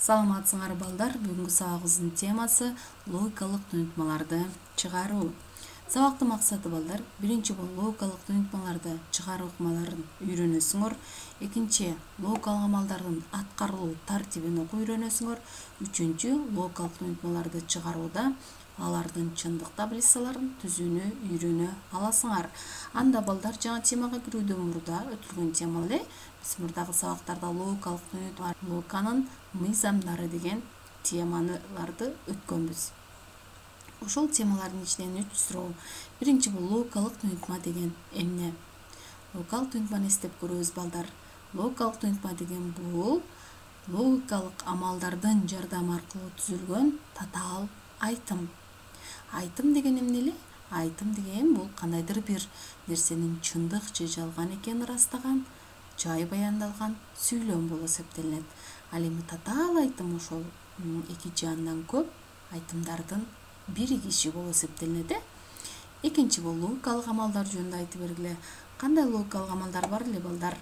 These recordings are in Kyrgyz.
Саламатсыңар балдар, бүгүнкү сабагыбыздын темасы логикалык туюнтмаларды чыгаруу. Сабактын максаты балдар, биринчи бул логикалык туюнтмаларды чыгаруу ыкмаларын үйрөнөсүңөр. Экинчи, логикалык амалдардын аткарылуу тартибин окуп үйрөнөсүңөр. Үчүнчү, логикалык туюнтмаларды чыгарууда алардын чындык таблицаларын түзүүнү үйрөнө аласыңар. Анда балдар, жаңы темага кирүүдөн мурда өтүлгөн тема эле биз мурдагы сабактарда логикалык туюнтмалар, логиканын мыйзамдары деген темаларды өткөнбүз. Ошол темалардын ичинен 3 суроо. Биринчи бул логикалык туюнтма деген эмне? Логикалык туюнтманы эстеп көрөбүз балдар. Логикалык туюнтма деген бул логикалык амалдардын жардамы аркылуу түзүлгөн татаал айтым. Айтым деген эмне эле? Айтым деген бул кандайдыр бир нерсенин чындык же жалган экенин ырастаган, жай баяндалган сүйлөм болуп эсептелинет. Ал эми татаал айтым ошол эки же андан көп айтымдардын биригиши болуп эсептелинет. Экинчи бул логикалык амалдар жөнүндө айтып бергиле. Кандай логикалык амалдар бар эле балдар?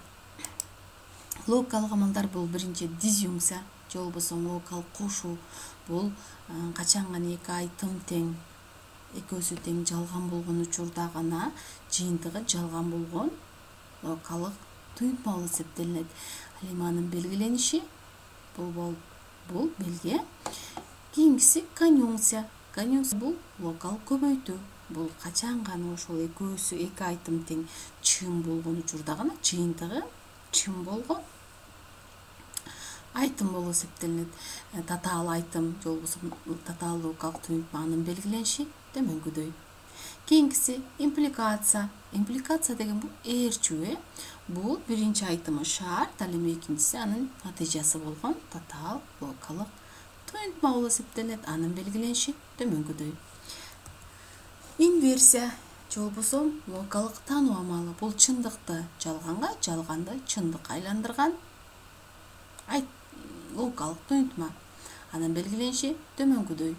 Логикалык амалдар бул биринчи дизъюнкция, же болбосо логикалык кошуу. Бул качан гана эки айтым тең, экөөсү тең жалган болгон учурда гана жыйынтыгы жалган болгон логикалык туюнтма болуп эсептелинет. Ал эми анын белгилениши бул белге. Кийинкиси конъюнкция. Конъюнкция бул логикалык көбөйтүү. Бул качан гана ошол экөөсү эки айтым тең чын болгон учурда гана жыйынтыгы чын болгон айтым болуп эсептелинет. Татаал айтым же болбосо татаал логикалык туюнтма анын белгилениши төмөнкүдөй. Кийинкиси импликация. Импликация деген бул ээрчүү. Бул биринчи айтымы шарт, ал эми экинчиси анын натыйжасы болгон татаал логикалык туюнтма болуп эсептелинет. Анын белгилениши төмөнкүдөй. Инверсия же болбосо логикалык таануу амалы. Бул чындыкты жалганга, жалганды чындыкка айландырган логикалык туюнтма. Анын белгилениши төмөнкүдөй.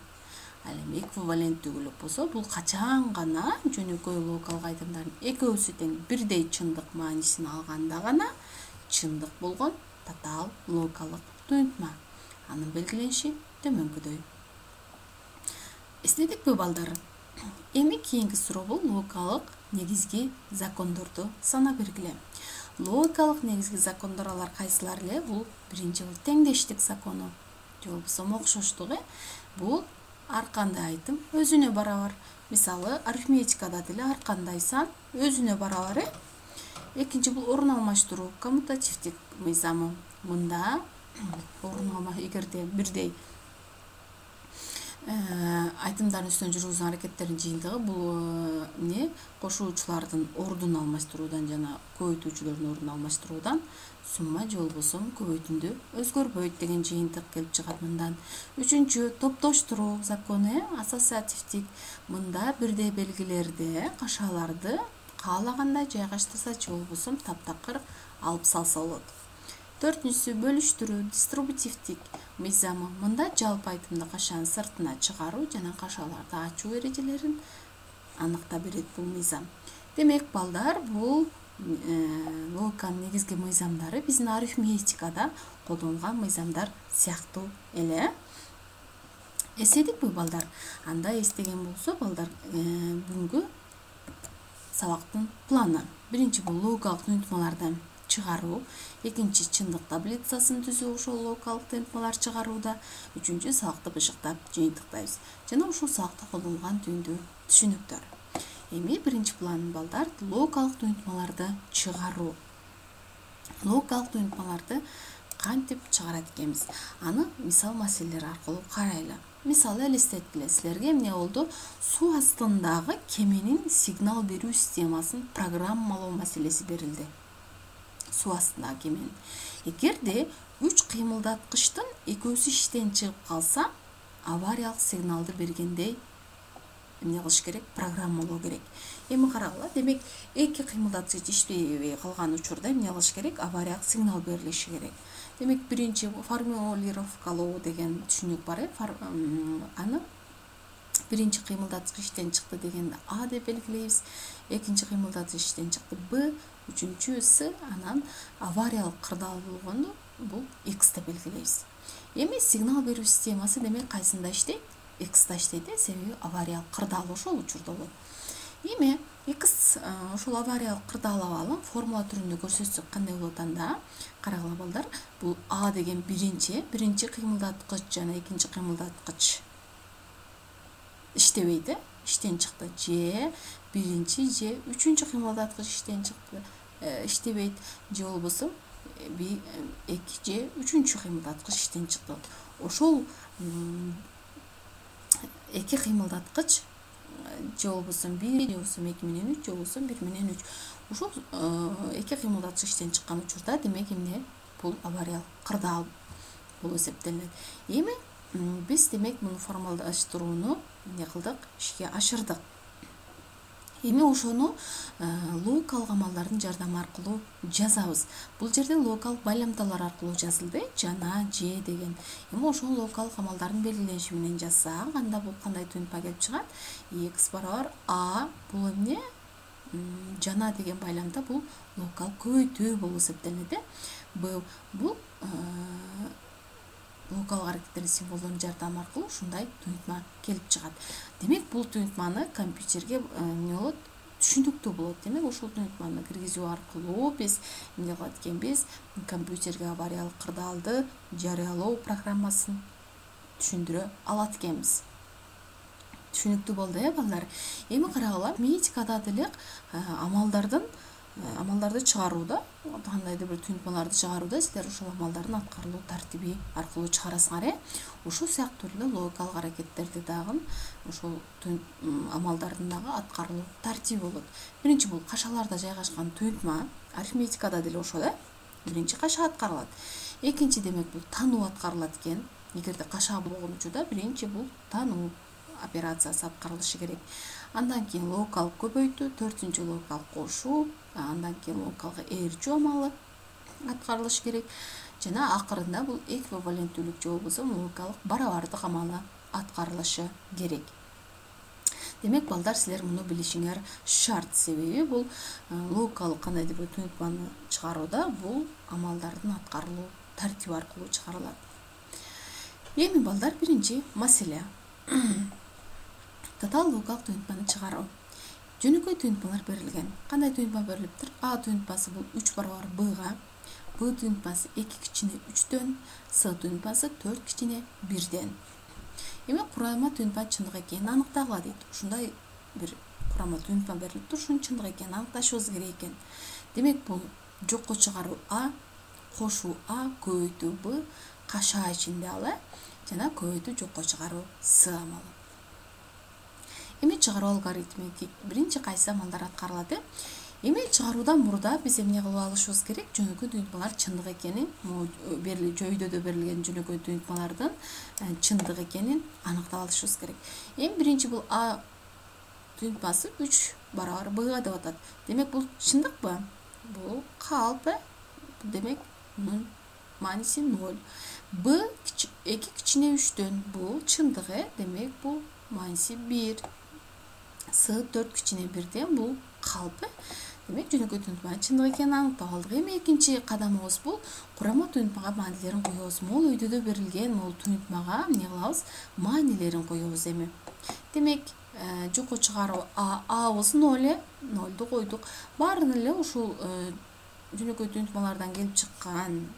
Ал эми эквиваленттүүлүк болсо, бул качан гана жөнөкөй логикалык айтымдардын экөөсү тең бирдей чындык маанисин алганда гана чындык болгон татаал логикалык туюнтма. Анын белгилениши төмөнкүдөй. Эстедикпи балдар? Эми кийинки суроо бул логикалык негизги закондорду санап бергиле. Логикалык негизги закондор алар кайсылар эле? Бул биринчи бул теңдештик закону же болбосо окшоштук. Бул ар кандай айтым өзүнө барабар. Мисалы, арифметикада деле ар кандай сан өзүнө барабар. Экинчи бул орун алмаштыруу, коммутативдик мыйзамы. Мында эгерде бирдей айтымдардын үстүнөн жүргүзгөн аракеттердин жыйынтыгы бул кошуучулардын ордун алмаштыруудан жана көбөйтүүчүлөрдүн ордун алмаштыруудан сумма же болбосо көбөйтүндү өзгөрбөйт деген жыйынтык келип чыгат мындан. Үчүнчү топтоштуруу закону, ассоциативдик. Мында бирдей белгилерди, кашаларды каалагандай жайгаштырса же болбосо таптакыр алып салса болот. Төртүнчүсү бөлүштүрүү, дистрибутивдик мыйзамы. Мында жалпы айтымды кашанын сыртына чыгаруу жана кашаларды ачуу эрежелерин аныктап берет бул мыйзам. Демек балдар, бул логиканын негизги мыйзамдары биздин арифметикада колдонулган мыйзамдар сыяктуу эле. Эстедикпи балдар? Анда эстеген болсо балдар, бүгүнкү сабактын планы. Биринчи бул логикалык туюнтмаларды чыгаруу, экинчи чындык таблицасын түзүү ошол логикалык туюнтмалар чыгарууда, үчүнчү сабакты бышыктап жыйынтыктайбыз жана ушул сабакта колдонулган түйүндүү түшүнүктөр. Эми биринчи план балдар, логикалык туюнтмаларды чыгаруу. Логикалык туюнтмаларды кантип чыгарат экенбиз? Аны мисал маселелер аркылуу карайлы. Мисалы элестеткиле, силерге эмне болду? Суу астындагы кеменин сигнал берүү системасын программалоо маселеси берилди. Суу астындагы кеменин. Эгерде 3 кыймылдаткычтын экөөсү иштен чыгып калса, авариялык сигналды бергендей эмне кылыш керек? Программалоо керек. Эми карагыла, демек эки кыймылдаткыч иштебей калган учурда эмне кылыш керек? Авариялык сигнал берилиши керек. Демек биринчи формулировкалоо деген түшүнүк бар. Аны биринчи кыймылдаткыч иштен чыкты дегенде А деп белгилейбиз. Экинчи кыймылдаткыч иштен чыкты Б, үчүнчү С, анан авариялык кырдаал болгондо бул X деп белгилейбиз. Эми сигнал берүү системасы демек кайсында иштейт? X'та иштейт, себеби авариялык кырдаал ошол учурда болот. Эми X ошол авариялык кырдаал абалын формула түрүндө көрсөтсөк кандай болот анда? Карагыла балдар, бул А деген биринчи кыймылдаткыч жана экинчи кыймылдаткыч иштебейт, иштен чыкты. Же биринчи же үчүнчү кыймылдаткыч иштен чыкты, иштебейт. Же болбосо эки же үчүнчү кыймылдаткыч иштен чыкты. Ошол эки кыймылдаткыч же болбосо 1, же болбосо 2 менен 3, же болбосо 1 менен 3. Ошол эки кыймылдаткыч иштен чыккан учурда демек эмне? Бул авариялык кырдаал болуп эсептелинет. Эми биз демек муну формалдаштырууну эмне кылдык? Ишке ашырдык. Эми ошону логикалык амалдардын жардамы аркылуу жазабыз. Бул жерде логикалык байламдалар аркылуу жазылды, жана, же деген. Эми ошол логикалык амалдардын белгилениши менен жазсак, анда бул кандай туюнтма келип чыгат? X барабар A бул эмне? Жана деген байламда бул логикалык көбөйтүү болуп эсептелинет. Б бул логикалык аракеттердин символдорунун жардамы аркылуу ушундай туюнтма келип чыгат. Демек бул туюнтманы компьютерге эмне болот? Түшүнүктүү болот. Демек ошол туюнтманы киргизүү аркылуу биз эмне кылат экенбиз? Компьютерге авариялык кырдаалды жарыялоо программасын түшүндүрө алат экенбиз. Түшүнүктүү болду, балдар. Эми карагыла, арифметикада деле амалдарды чыгарууда, кандайдыр бир туюнтмаларды чыгарууда силер ошол амалдардын аткарылуу тартиби аркылуу чыгарасыңар. Ошол сыяктуу эле логикалык аракеттерди дагы ошол амалдардын дагы аткарылуу тартиби болот. Биринчи бул кашаларда жайгашкан туюнтма, арифметикада деле ошол, биринчи каша аткарылат. Экинчи демек бул тануу аткарылат экен. Эгерде каша болгон учурда биринчи бул тануу операциясы аткарылышы керек. Андан кийин логикалык көбөйтүү, төртүнчү логикалык кошуу, андан кийин логикалык ээрчүү амалы аткарылышы керек. Жана акырында бул эквиваленттүүлүк же болбосо логикалык барабардык амалы аткарылышы керек. Демек балдар, силер муну билишиңер шарт, себеби бул логикалык кандайдыр бир туюнтманы чыгарууда бул амалдардын аткарылуу тартиби аркылуу чыгарылат. Эми балдар, биринчи маселе. Татаал логикалык туюнтманы чыгаруу. Жөнөкөй туюнтмалар берилген. Кандай туюнтма берилиптир? А туюнтмасы бул 3 барабар Б-га, Б туюнтмасы 2 кичине 3-төн, С туюнтмасы 4 кичине 1-ден. Эми курама туюнтма чындык экенин аныктагыла дейт. Ушундай бир курама туюнтма берилиптир, ушунун чындык экенин аныкташыбыз керек экен. Демек бул жокко чыгаруу А, кошуу А, көбөйтүү Б, каша ичинде ал, жана көбөйтүү жокко чыгаруу С амалы. Эми чыгаруу алгоритми биринчи кайсы амалдар аткарылат? Эми чыгаруудан мурда биз эмне кылып алышыбыз керек? Жөнөкөй туюнтмалар чындык экенин, жойдодо берилген жөнөкөй туюнтмалардын чындык экенин аныктап алышыбыз керек. Эми биринчи бул А туюнтмасы 3 барабар Б-га деп атат. Демек бул чындыкпы? Бул калп. Демек мунун мааниси 0. Б 2 кичине 3-төн бул чындык, демек бул мааниси 1. С 4 кичине 1-ден бул калп. Демек жөнөкөй туюнтманын чындык экенин аныктап алдык. Эми экинчи кадамыбыз бул курама туюнтмага маанилерин коебуз. Могул өйдөдө берилген могул туюнтмага эмне кылабыз? Маанилерин коебуз эми. Демек жокко чыгаруу A'быз 0, 0ду койдук. Баарын эле ушул жөнөкөй туюнтмалардан келип чыккан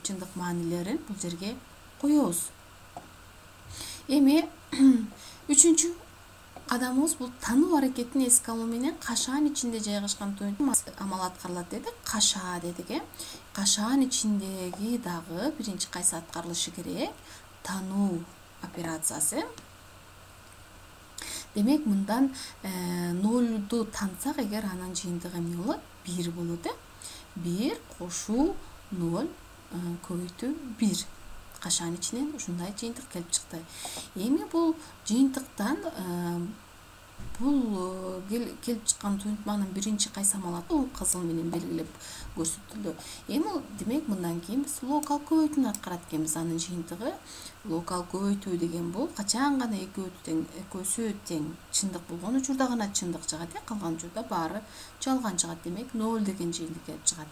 чындык маанилерин бул жерге коебуз. Эми үчүнчү кадамыбыз бул тануу аракетин эске алуу менен кашаанын ичинде жайгашкан туюнтма амал аткарылат дедик. Каша дедик, кашаанын ичиндеги дагы биринчи кайсы аткарылышы керек? Тануу операциясы. Демек мындан 0ду тансак, эгер анын жыйынтыгы эмне болот? 1 болот. 1 кошуу 0 көбөйтүү 1. Кашаанын ичинен ушундай жыйынтык келип чыкты. Эми бул жыйынтыктан Бул келип чыккан туюнтманын биринчи кайсы амалаты бул кызыл менен белгилеп көрсөтүлдү. Эми демек мындан кийин биз локал көбөйтүүнү аткарат экенбиз. Анын жыйынтыгы локал көбөйтүү деген бул качан гана экөөсү тең чындык болгон учурда гана чындык чыгат, калган учурда баары жалган чыгат. Демек 0 деген жыйынтык келип чыгат.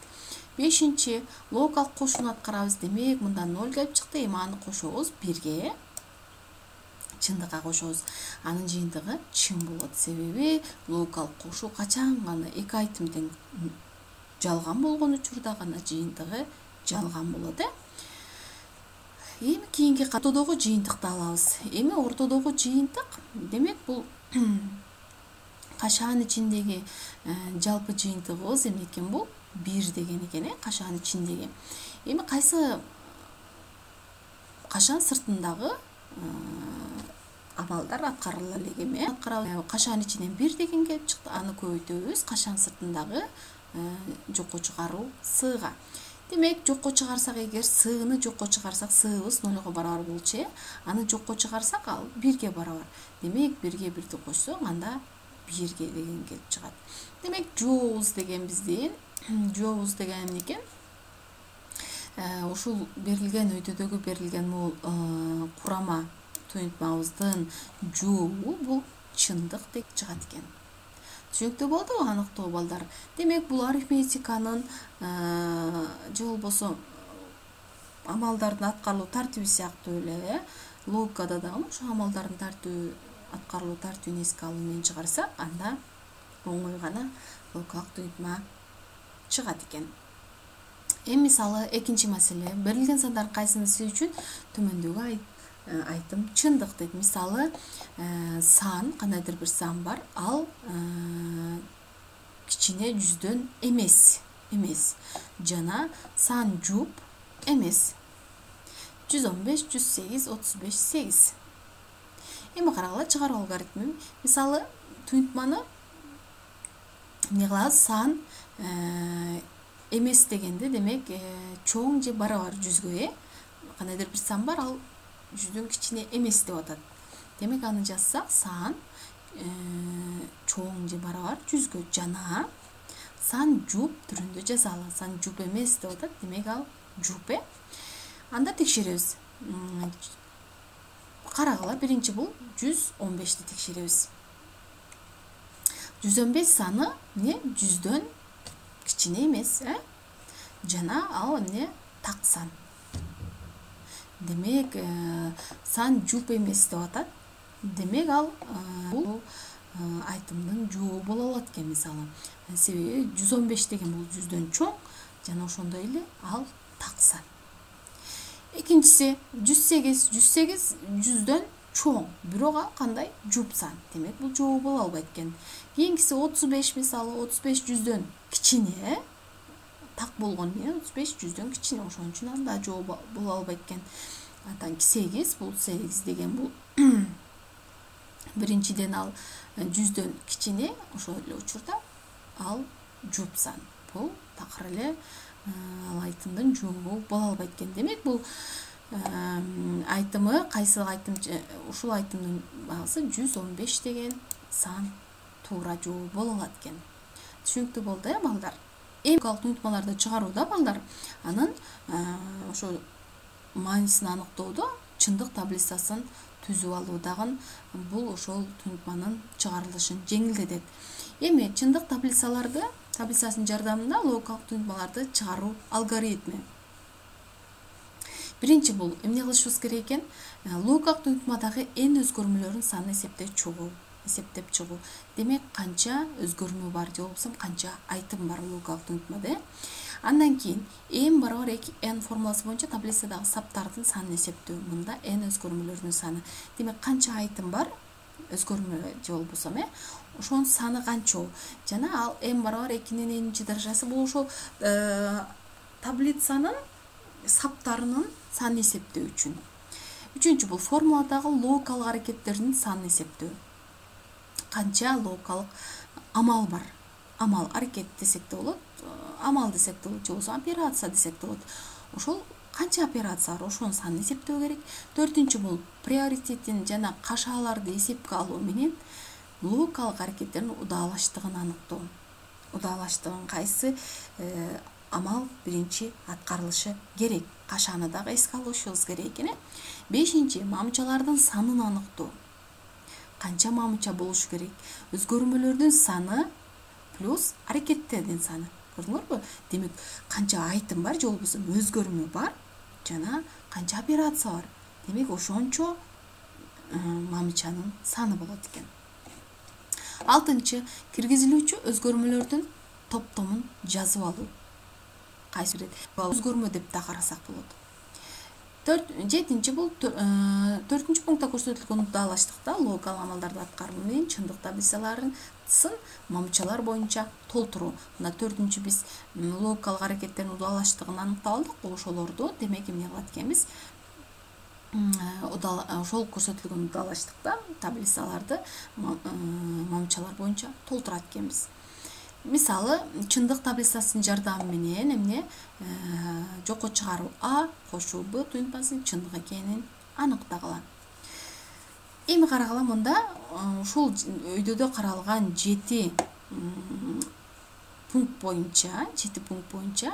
Бешинчи локал кошууну аткарабыз. Демек мында 0 келип чыкты. Эми аны кошобуз 1ге. Чындыкка кошобуз. Анын жыйынтыгы чын болот. Себеби локал кошуу качан гана эки айтым тең жалган болгон учурда гана жыйынтыгы жалган болот. Эми кийинки ортодогу жыйынтыкты алабыз. Эми ортодогу жыйынтык демек бул кашаанын ичиндеги жалпы жыйынтыгыбыз эмне экен, бул 1 деген экен, кашаанын ичиндеги. Эми кайсы кашаан сыртындагы амалдар аткарыла элек эми кашаанын ичинен 1 деген келип чыкты. Аны көбөйтөбүз кашаан сыртындагы жокко чыгаруу сыга. Демек жокко чыгарсак, эгер сыгыны жокко чыгарсак, сыгыбыз 0га барабар болчу. Аны жокко чыгарсак, ал 1ге барабар. Демек 1ге 1ди кошсок, анда 1ге деген келип чыгат. Демек жообуз деген биздин эмне экен? Ушул берилген өйдөдөгү берилген курама туюнтмабыздын жообу бул чындык деп чыгат экен. Түшүнүктүү болдубу, аныктоо балдар? Демек бул арифметиканын же болбосо амалдардын аткарылуу тартиби сыяктуу эле, логикада дагы ошо амалдардын аткарылуу тартибин эске алуу менен чыгарсак, анда оңой гана логикалык туюнтма чыгат экен. Эми мисалы экинчи маселе, берилген сандар кайсынысы үчүн төмөндөгү айтым чындык дейт. Мисалы сан, кандайдыр бир сан бар, ал кичине 100дөн эмес. Жана сан жуп эмес. 115, 108, 35, 8. Эми карагыла чыгаруу алгоритми. Мисалы туюнтманы эмне кылабыз? Сан эмес дегенде демек чоң же барабар 100гө, кандайдыр бир сан бар, ал 100дөн кичине эмес деп атат. Демек аны жазсак, сан чоң же барабар 100гө жана сан жуп түрүндө жазалы. Сан жуп эмес деп атат, демек ал жуп. Анда текшеребиз. Карагыла, биринчи бул 115ти текшеребиз. 115 саны эмне? 100дөн кичине эмес, жана ал эмне? Так сан. Демек сан жуп эмес деп атат. Демек ал бул айтымдын жообу боло алат экен, мисалы. Себеби 115 деген бул 100дөн чоң, жана ошондой эле ал так сан. Экинчиси 108. 100дөн чоң, бирок ал кандай? Жуп сан. Демек бул жообу боло албайт экен. Кийинкиси 35, мисалы 35 100дөн кичине, так болгон менен 35 100дөн кичине, ошон үчүн анда жообу боло албайт экен. Андан 8, бул 8 деген бул биринчиден ал 100дөн кичине, ошол эле учурда ал жуп сан. Бул такыр эле ал айтымдын жообу боло албайт экен. Демек бул айтымы кайсы айтым? Ушул айтымдын багысы 115 деген сан туура жообу боло алат экен. Түшүнүктүү болду, балдар? Эми логикалык туюнтмаларды чыгарууда балдар, анын ошо маанисин аныктоодо чындык таблицасын түзүп алуудагы бул ошол туюнтманын чыгарылышын жеңилдетет. Эми чындык таблицасынын жардамында логикалык туюнтмаларды чыгаруу алгоритми. Биринчи бул эмне кылышыбыз керек экен? Логикалык туюнтмадагы n өзгөрмөлөрүнүн санын эсептеп чыгуу. Демек канча өзгөрмө бар же болбосо канча айтым бар логикалык туюнтмада. Андан кийин n барабар n формуласы боюнча таблицадагы саптардын санын эсептөө. Мында n өзгөрмөлөрүнүн саны. Демек канча айтым бар? Өзгөрмө же болбосо ошонун саны канча? Жана ал n барабар 2-нин n-чи даражасы бул ошол таблицанын саптарынын санын эсептөө үчүн. Үчүнчү бул формуладагы логикалык аракеттердин санын эсептөө. Канча логикалык амал бар? Амал, аракет десек да болот, амал десек да болот, же болбосо операция десек да болот. Ошол канча операция бар, ошонун санын эсептөө керек. Төртүнчү бул приоритетин жана кашааларды эсепке алуу менен логикалык аракеттердин удаалаштыгын аныктоо. Удаалаштыгын кайсы амал биринчи аткарылышы керек. Кашаны дагы эске алышыбыз керек экен. 5. Мамчалардын санын аныктоо. Канча мамча болушу керек? Өзгөрмөлөрдүн саны плюс аракеттердин саны. Көрдүңөрбү? Демек, канча айтым бар же болбосо өзгөрмө бар жана канча операция бар. Демек, ошончо мамчанын саны болот экен. 6. Киргизилүүчү өзгөрмөлөрдүн топтомун жазып алуу. Кайсы бир өзгөрмө деп да карасак болот. 7. бул 4 пунктта көрсөтүлгөн удаалаштыкта логикалык амалдарды аткаруу менен чындык таблицаларын мамчалар боюнча толтуруу. Мына 4 биз логикалык аракеттердин удаалаштыгын аныктап алдык. Ошолорду демек эмне кылат экенбиз? Ошол көрсөтүлгөн удаалаштыкта таблицаларды мамчалар боюнча толтурат экенбиз. Мисалы, чындык таблицасынын жардамы менен эмне жокко чыгаруу А кошуу Б туюнтмасынын чындык экенин аныктагыла. Эми карагыла, мында ушул өйдөдө каралган 7 пункт боюнча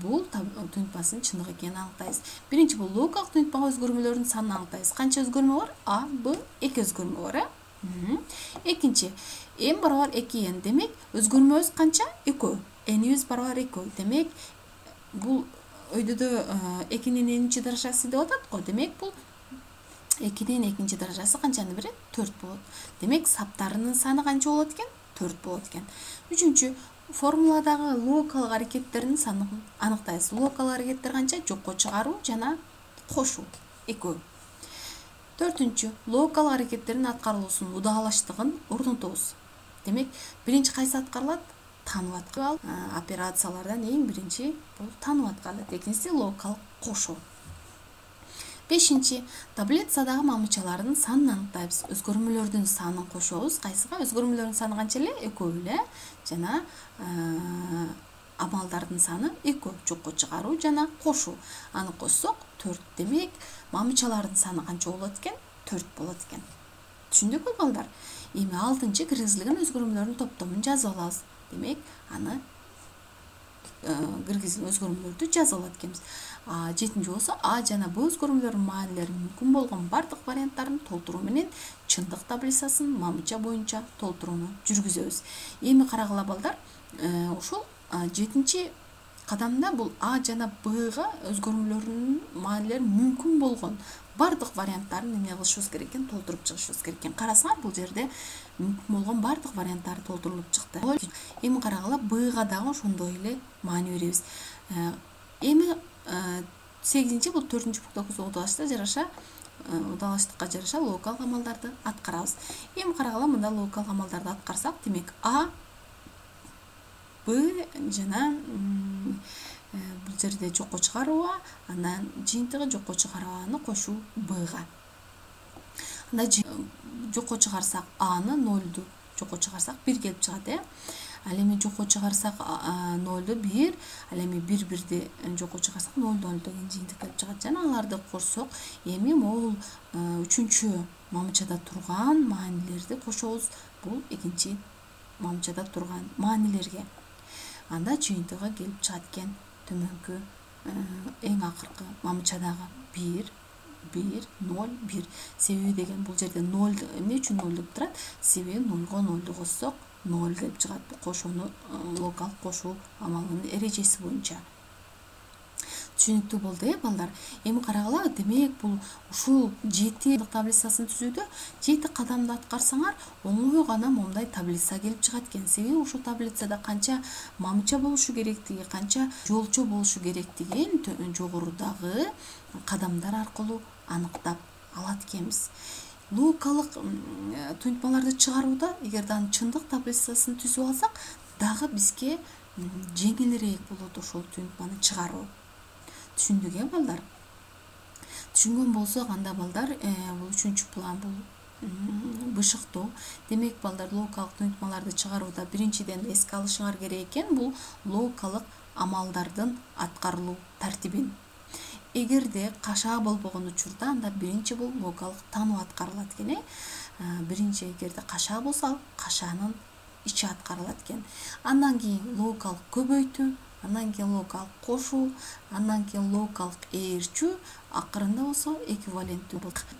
бул туюнтмасынын чындык экенин аныктайбыз. Биринчи бул логикалык туюнтмага өзгөрмөлөрдүн санын аныктайбыз. Канча өзгөрмө бар? А, Б, 2 өзгөрмө бар. Экинчи, n барабар 2n. Демек, өзгөрмөбүз канча? 2. N'ибиз барабар 2. Демек, бул өйдөдө 2-нин n-чи даражасы деп атат го. Демек, бул 2-нин 2-чи даражасы канчаны берет? 4 болот. Демек, саптарынын саны канча болот экен? 4 болот экен. 3. Формуладагы логикалык аракеттердин санын аныктайбыз. Логикалык аракеттер канча? Жокко чыгаруу жана кошуу 2. 4. Логикалык аракеттердин аткарылуусунун удаалаштыгын орнотобуз. Демек, биринчи кайсы аткарылат? Таанып аткарылат. Операциялардан эң биринчи бул таанып аткарылат. Экинчиси логикалык кошуу. 5. Таблицадагы мамчалардын санын аныктайбыз. Өзгөрмөлөрдүн санын кошобуз. Кайсыга? Өзгөрмөлөрдүн саны канча эле? 2 эле. Жана амалдардын саны 2. Жокко чыгаруу жана кошуу. Аны кошсок 4. Демек, мамчалардын саны канча болот экен? 4 болот экен. Түшүндүкпү балдар? Эми 6. киргизилген өзгөрмөлөрдүн топтомун жазып алабыз. Демек, аны киргизилген өзгөрмөлөрдү жазып алат экенбиз. 7. болсо А жана Б өзгөрмөлөрүнүн маанилери мүмкүн болгон бардык варианттарын толтуруу менен чындык таблицасын мамча боюнча толтурууну жүргүзөбүз. Эми карагыла балдар, ушул 7 кадамда бул А жана Бга өзгөрмөлөрүнүн маанилери мүмкүн болгон бардык варианттарын эмне кылышыбыз керек экен? Толтуруп чыгышыбыз керек экен. Карасаңар, бул жерде мүмкүн болгон бардык варианттары толтурулуп чыкты. Эми карагыла, Бга дагы ошондой эле маани беребиз. Эми 8. бул 4 пунктта удаалаштыкка жараша логикалык амалдарды аткарабыз. Эми карагыла, мында логикалык амалдарды аткарсак, демек А, Б жана бул жерде жокко чыгаруу А, анан жыйынтыгы жокко чыгаруу Аны кошуу Бга. Анда жокко чыгарсак Аны 0ду жокко чыгарсак 1 келип чыгат, Ал эми жокко чыгарсак 0ду 1, ал эми 1-1ди жокко чыгарсак 0 деген жыйынтык келип чыгат. Жана аларды кошсок, эми могул 3-чү мамчада турган маанилерди кошобуз бул 2-чи мамчада турган маанилерге. Анда жыйынтыгы келип чыгат экен төмөнкү эң акыркы мамчадагы 1, 1, 0, 1. Себеби деген бул жерде 0 эмне үчүн 0 деп турат? Себеби 0го 0ду коссок 0 келип чыгат. Бул кошууну логикалык кошуу амалынын эрежеси боюнча. Түшүнүктүү болду, балдар? Эми карагыла, демек бул ушул 7 таблицасын түзүүдө 7 кадамды аткарсаңар, оңой гана момундай таблица келип чыгат экен. Себеби ушул таблицада канча мамча болушу керектиги, канча жолчо болушу керектигин жогорудагы кадамдар аркылуу аныктап алат экенбиз. Логикалык туюнтмаларды чыгарууда, эгерде аны чындык таблицасын түзүп алсак, дагы бизге жеңилирээк болот ошол туюнтманы чыгаруу. Түшүндүк, балдар? Түшүнгөн болсок, анда балдар, бул 3-чү план бул бышыктоо. Демек, балдар, логикалык туюнтмаларды чыгарууда биринчиден эске алышыңар керек экен бул логикалык амалдардын аткарылуу тартибин. эгерде кашаа болбогон учурда анда биринчи бул логикалык тануу аткарылат экен. Биринчи эгерде кашаа болсо ал кашаанын ичи аткарылат экен. Андан кийин логикалык көбөйтүү, андан кийин логикалык кошуу, андан кийин логикалык ээрчүү, акырында болсо эквиваленттүү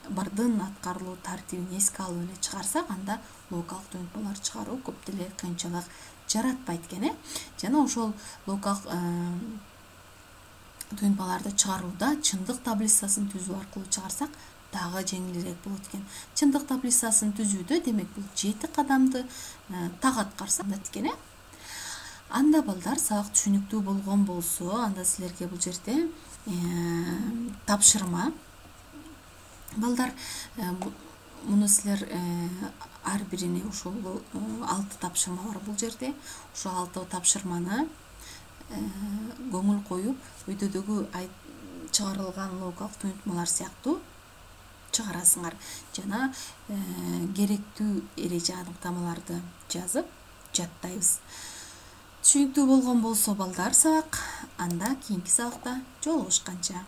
бардын аткарылуу тартибин эске алып эле чыгарсак, анда логикалык төйнтмалар чыгаруу көп деле кыйынчылык жаратпайт экен. Жана ошол логикалык төйнтмаларды чыгарууда чындык таблицасын түзүү аркылуу чыгарсак дагы жеңилирээк болот экен. Чындык таблицасын түзүүдө демек бул 7 кадамды так аткарсак экен. Анда балдар сабак түшүнүктүү болгон болсо, анда силерге бул жерде тапшырма. Балдар, муну силер ар бирине ушул 6 тапшырма бар бул жерде. Ошол 6 тапшырманы көңүл коюп, өйдөдөгү чыгарылган логикалык төйнтмалар сыяктуу чыгарасыңар. Жана керектүү эреже аныктамаларды жазып жаттайбыз. Түшүнүктүү болгон болсо балдар сабак, анда кийинки сабакта жолугушканча.